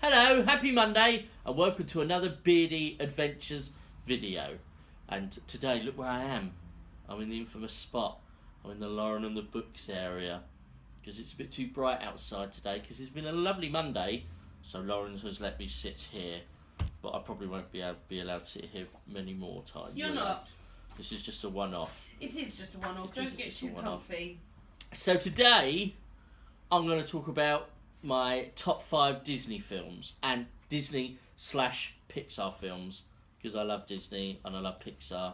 Hello, happy Monday, and welcome to another Beardy Adventures video. And today, look where I am. I'm in the infamous spot. I'm in the Lauren and the Books area. Because it's a bit too bright outside today, because it's been a lovely Monday. So Lauren has let me sit here. But I probably won't be allowed to sit here many more times. You're not. This is just a one-off. It is just a one-off. Don't get too comfy. So today, I'm going to talk about my top 5 Disney films and Disney/Pixar films, because I love Disney and I love Pixar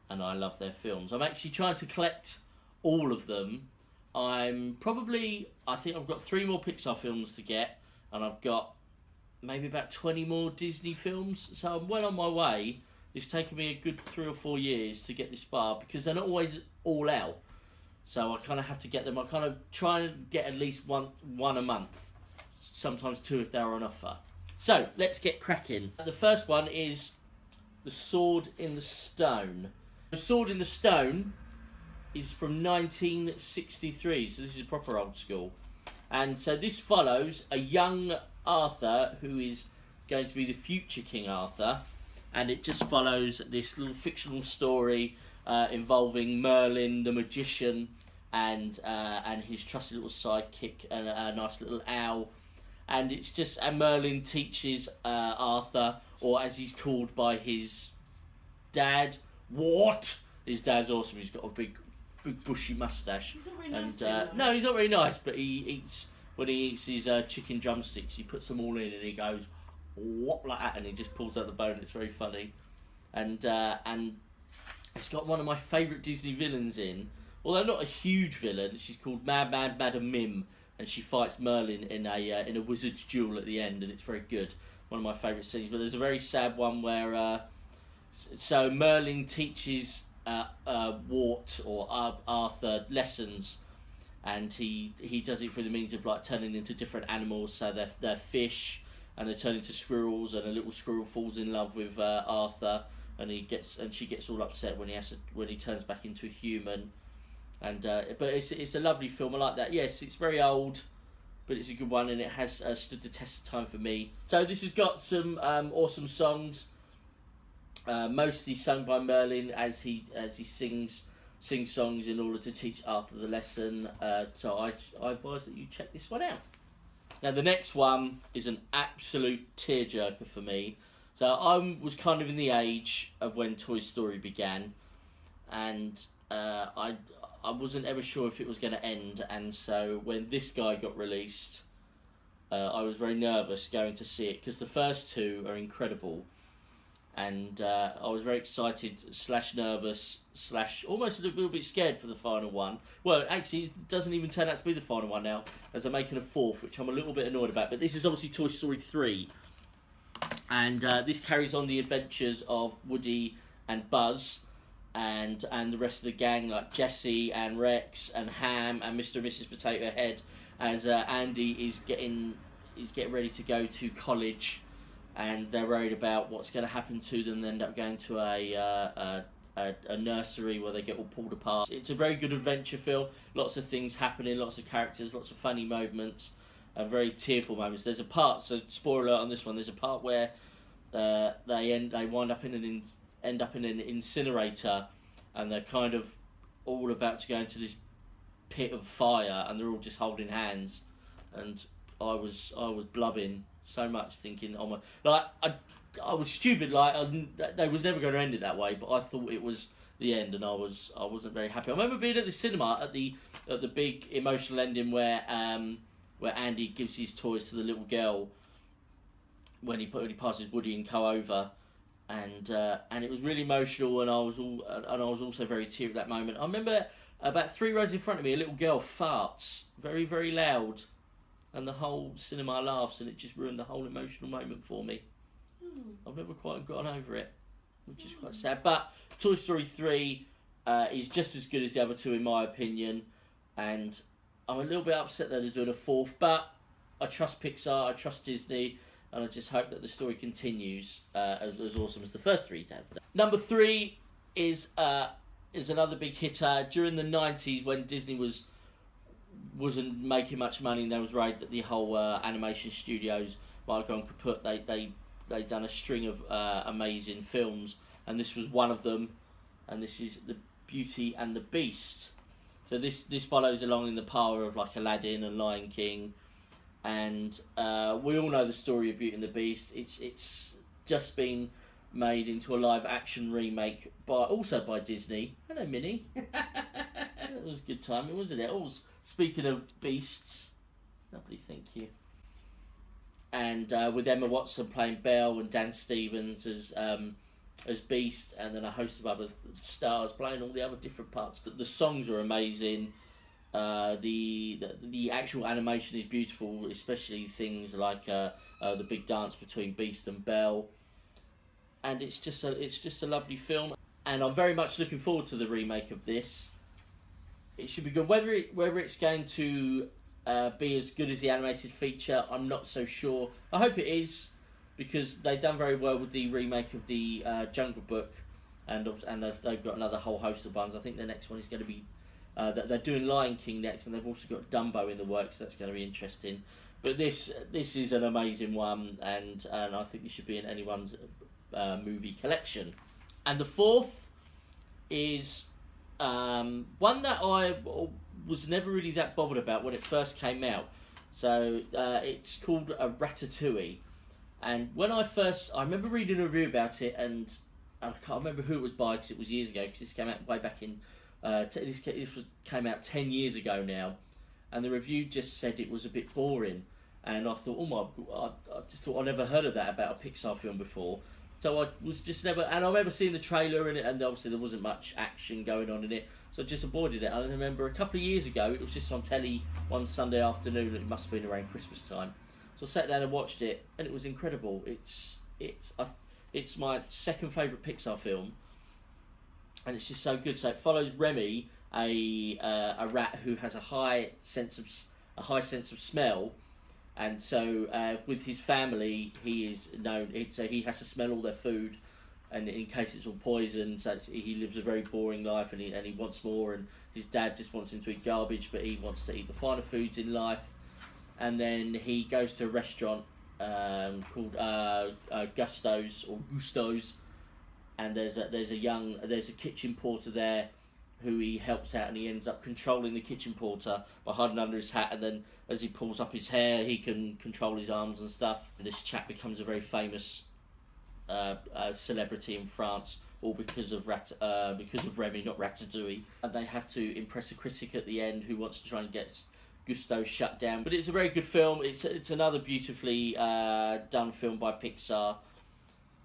and I love their films. I'm actually trying to collect all of them. I think I've got 3 more Pixar films to get, and I've got maybe about 20 more Disney films, so I'm well on my way. It's taken me a good 3 or 4 years to get this far, because they're not always all out. So I kind of have to get them. I kind of try and get at least one a month. Sometimes 2 if they're on offer. So, let's get cracking. The first one is The Sword in the Stone. The Sword in the Stone is from 1963, so this is proper old school. And so this follows a young Arthur who is going to be the future King Arthur. And it just follows this little fictional story involving Merlin the magician and his trusty little sidekick and a nice little owl. And it's just, and Merlin teaches Arthur, or as he's called by his dad, Wart. His dad's awesome. He's got a big bushy moustache. He's not very nice. No, he's not very nice. But when he eats his chicken drumsticks, he puts them all in and he goes whop like that, and he just pulls out the bone. It's very funny, and it's got one of my favourite Disney villains in. Although not a huge villain, she's called Madam Mim. And she fights Merlin in a wizard's duel at the end, and it's very good. One of my favourite scenes. But there's a very sad one where so Merlin teaches Wart or Arthur lessons, and he does it through the means of like turning into different animals. So they're fish, and they turn into squirrels, and a little squirrel falls in love with Arthur, and she gets all upset when he turns back into a human. And but it's a lovely film. I like that. Yes, it's very old, but it's a good one, and it has stood the test of time for me. So this has got some awesome songs, mostly sung by Merlin as he sings songs in order to teach Arthur the lesson. So I advise that you check this one out. Now the next one is an absolute tearjerker for me. So I was kind of in the age of when Toy Story began, and I wasn't ever sure if it was going to end, and so when this guy got released, I was very nervous going to see it, because the first 2 are incredible, and I was very excited / nervous / almost a little bit scared for the final one. Well, actually, it doesn't even turn out to be the final one now, as they're making a 4th, which I'm a little bit annoyed about, but this is obviously Toy Story 3, and this carries on the adventures of Woody and Buzz, and the rest of the gang, like Jesse and Rex and Ham and Mr. and Mrs. Potato Head, as Andy is getting ready to go to college, and they're worried about what's going to happen to them. They end up going to a nursery where they get all pulled apart. It's a very good adventure film. Lots of things happening, lots of characters, lots of funny moments, and very tearful moments. There's a part, so spoiler alert on this one. There's a part where they wind up in an incinerator, and they're kind of all about to go into this pit of fire, and they're all just holding hands, and I was blubbing so much, thinking, oh my, like I was stupid, like they was never going to end it that way, but I thought it was the end, and I wasn't very happy. I remember being at the cinema at the big emotional ending where Andy gives his toys to the little girl when he passes Woody and Co over. And it was really emotional, and I was also very teary at that moment. I remember about 3 rows in front of me, a little girl farts very, very loud, and the whole cinema laughs, and it just ruined the whole emotional moment for me. I've never quite gotten over it, which is quite sad. But Toy Story 3 is just as good as the other 2 in my opinion, and I'm a little bit upset that they're doing a 4th, but I trust Pixar, I trust Disney, and I just hope that the story continues as awesome as the first 3 did. Number 3 is another big hitter. During the 90s, when Disney wasn't making much money, and there was worried that the whole animation studios bygone could put. They done a string of amazing films, and this was one of them. And this is the Beauty and the Beast. So this follows along in the power of like Aladdin and Lion King, and we all know the story of Beauty and the Beast. It's just been made into a live action remake also by Disney. Hello, Minnie. That was good timing, wasn't it? Speaking of beasts, lovely, thank you. And with Emma Watson playing Belle and Dan Stevens as Beast, and then a host of other stars playing all the other different parts. The songs are amazing. The actual animation is beautiful, especially things like the big dance between Beast and Belle. And it's just a lovely film, and I'm very much looking forward to the remake of this. It should be good. Whether it's going to be as good as the animated feature, I'm not so sure. I hope it is, because they've done very well with the remake of the Jungle Book, and they've got another whole host of ones. I think the next one is going to be they're doing Lion King next, and they've also got Dumbo in the works. So that's going to be interesting. But this is an amazing one, and I think it should be in anyone's movie collection. And the fourth is one that I was never really that bothered about when it first came out. So it's called Ratatouille. And when I remember reading a review about it, and I can't remember who it was by because it was years ago, because this came out way back in, this came out 10 years ago now, and the review just said it was a bit boring. And I thought, oh my God, I just thought I never heard of that about a Pixar film before. So I was just never, and I remember seeing the trailer in it, and obviously there wasn't much action going on in it, so I just avoided it. And I remember a couple of years ago, it was just on telly one Sunday afternoon, it must have been around Christmas time. So I sat down and watched it, and it was incredible. It's my second favourite Pixar film, and it's just so good. So it follows Remy, a rat who has a high sense of smell. And so, with his family, he is known. So he has to smell all their food, and in case it's all poison. So he lives a very boring life, and he wants more. And his dad just wants him to eat garbage, but he wants to eat the finer foods in life. And then he goes to a restaurant called Gusto's, and there's a kitchen porter there who he helps out, and he ends up controlling the kitchen porter by hiding under his hat, and then as he pulls up his hair, he can control his arms and stuff. This chap becomes a very famous celebrity in France, all because of Remy, not Ratatouille. And they have to impress a critic at the end who wants to try and get Gusto shut down. But it's a very good film. It's another beautifully done film by Pixar,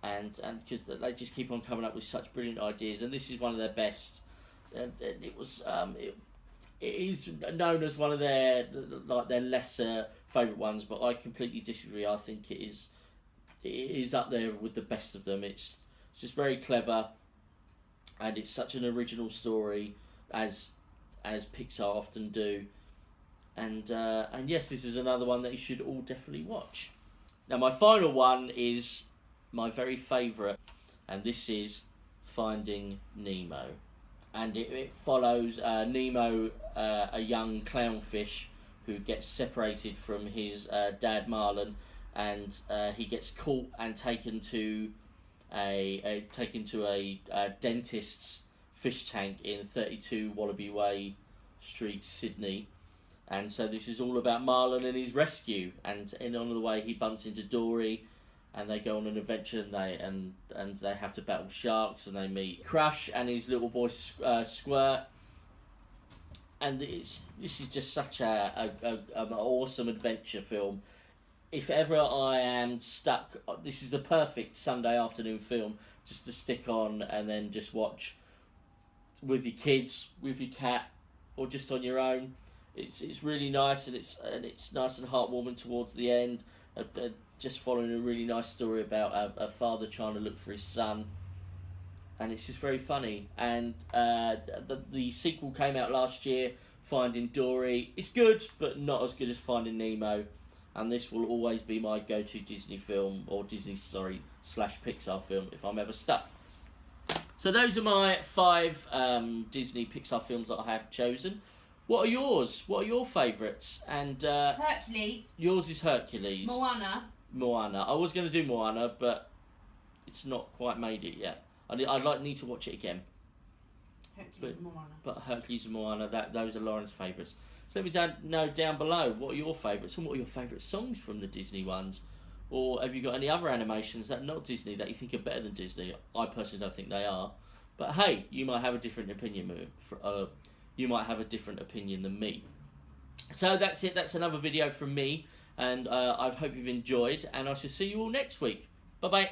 and because they just keep on coming up with such brilliant ideas, and this is one of their best. And it is known as one of their lesser favourite ones, but I completely disagree. I think it is up there with the best of them. It's just very clever, and it's such an original story, as Pixar often do. And yes, this is another one that you should all definitely watch. Now, my final one is my very favourite, and this is Finding Nemo. And it follows Nemo, a young clownfish who gets separated from his dad Marlin, and he gets caught and taken to a dentist's fish tank in 32 Wallaby Way Street, Sydney. And so this is all about Marlin and his rescue. And on the way he bumps into Dory, and they go on an adventure, and they have to battle sharks, and they meet Crush and his little boy Squirt. And this is just such an awesome adventure film. If ever I am stuck, this is the perfect Sunday afternoon film just to stick on and then just watch with your kids, with your cat, or just on your own. It's really nice, and it's nice and heartwarming towards the end. Just following a really nice story about a father trying to look for his son, and it's just very funny. And the sequel came out last year, Finding Dory. It's good, but not as good as Finding Nemo, and this will always be my go-to Disney film, or Disney/Pixar film if I'm ever stuck. So those are my 5 Disney Pixar films that I have chosen. What are yours? What are your favourites? And Hercules. Yours is Hercules. Moana. Moana. I was going to do Moana, but it's not quite made it yet. I need to watch it again. Hercules and Moana. But Hercules and Moana, those are Lauren's favourites. So let me know down below, what are your favourites and what are your favourite songs from the Disney ones? Or have you got any other animations that are not Disney that you think are better than Disney? I personally don't think they are. But hey, you might have a different opinion. You might have a different opinion than me. So that's it. That's another video from me. And I hope you've enjoyed. And I shall see you all next week. Bye-bye.